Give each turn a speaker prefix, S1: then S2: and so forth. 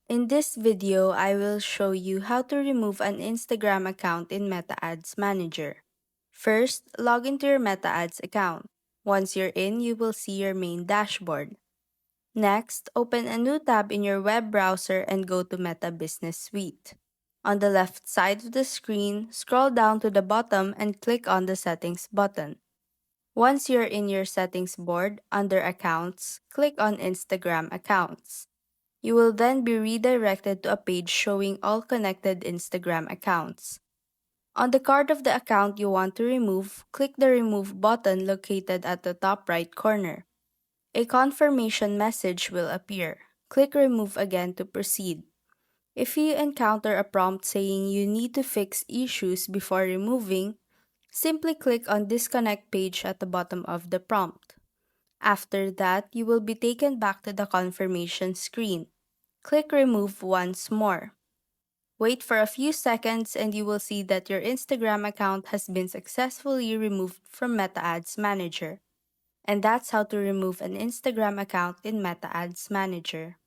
S1: In this video, I will show you how to remove an Instagram account in Meta Ads Manager. First, log into your Meta Ads account. Once you're in, you will see your main dashboard. Next, open a new tab in your web browser and go to Meta Business Suite. On the left side of the screen, scroll down to the bottom and click on the Settings button. Once you're in your settings board, under Accounts, click on Instagram Accounts. You will then be redirected to a page showing all connected Instagram accounts. On the card of the account you want to remove, click the Remove button located at the top right corner. A confirmation message will appear. Click Remove again to proceed. If you encounter a prompt saying you need to fix issues before removing, simply click on Disconnect page at the bottom of the prompt. After that, you will be taken back to the confirmation screen. Click Remove once more. Wait for a few seconds and you will see that your Instagram account has been successfully removed from Meta Ads Manager. And that's how to remove an Instagram account in Meta Ads Manager.